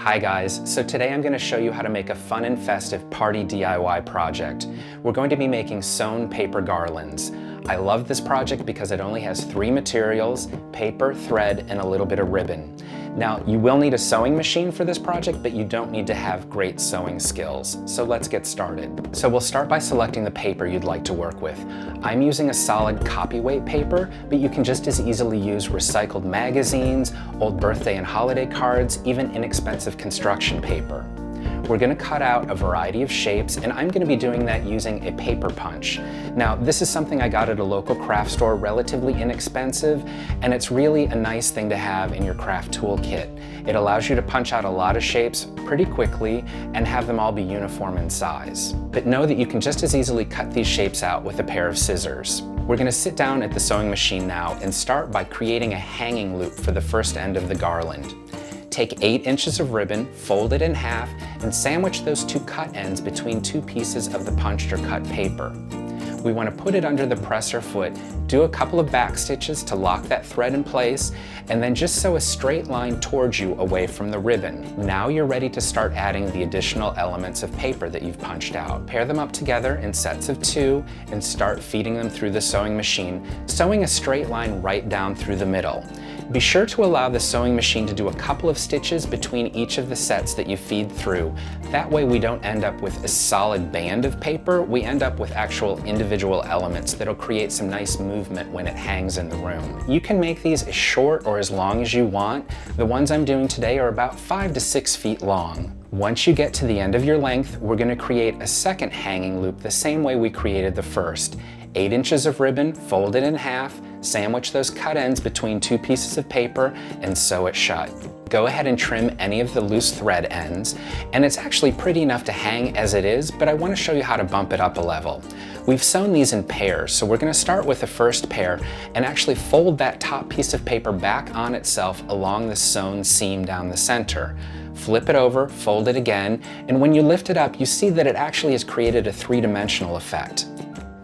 Hi guys, so today I'm going to show you how to make a fun and festive party DIY project. We're going to be making sewn paper garlands. I love this project because it only has 3 materials: paper, thread, and a little bit of ribbon. Now, you will need a sewing machine for this project, but you don't need to have great sewing skills. So let's get started. So we'll start by selecting the paper you'd like to work with. I'm using a solid copy-weight paper, but you can just as easily use recycled magazines, old birthday and holiday cards, even inexpensive construction paper. We're going to cut out a variety of shapes, and I'm going to be doing that using a paper punch. Now, this is something I got at a local craft store, relatively inexpensive, and it's really a nice thing to have in your craft toolkit. It allows you to punch out a lot of shapes pretty quickly and have them all be uniform in size. But know that you can just as easily cut these shapes out with a pair of scissors. We're going to sit down at the sewing machine now and start by creating a hanging loop for the first end of the garland. Take 8 inches of ribbon, fold it in half, and sandwich those 2 cut ends between 2 pieces of the punched or cut paper. We want to put it under the presser foot, do a couple of back stitches to lock that thread in place, and then just sew a straight line towards you away from the ribbon. Now you're ready to start adding the additional elements of paper that you've punched out. Pair them up together in sets of 2 and start feeding them through the sewing machine, sewing a straight line right down through the middle. Be sure to allow the sewing machine to do a couple of stitches between each of the sets that you feed through. That way we don't end up with a solid band of paper, we end up with actual individual elements that'll create some nice movement when it hangs in the room. You can make these as short or as long as you want. The ones I'm doing today are about 5 to 6 feet long. Once you get to the end of your length, we're going to create a second hanging loop the same way we created the first. 8 inches of ribbon, fold it in half, sandwich those cut ends between 2 pieces of paper, and sew it shut. Go ahead and trim any of the loose thread ends, and it's actually pretty enough to hang as it is, but I want to show you how to bump it up a level. We've sewn these in pairs, so we're going to start with the first pair and actually fold that top piece of paper back on itself along the sewn seam down the center. Flip it over, fold it again, and when you lift it up, you see that it actually has created a 3-dimensional effect.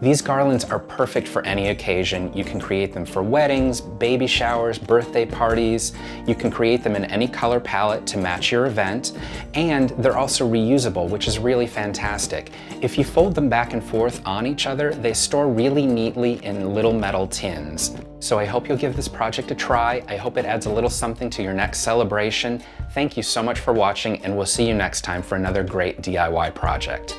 These garlands are perfect for any occasion. You can create them for weddings, baby showers, birthday parties. You can create them in any color palette to match your event, and they're also reusable, which is really fantastic. If you fold them back and forth on each other, they store really neatly in little metal tins. So I hope you'll give this project a try. I hope it adds a little something to your next celebration. Thank you so much for watching, and we'll see you next time for another great DIY project.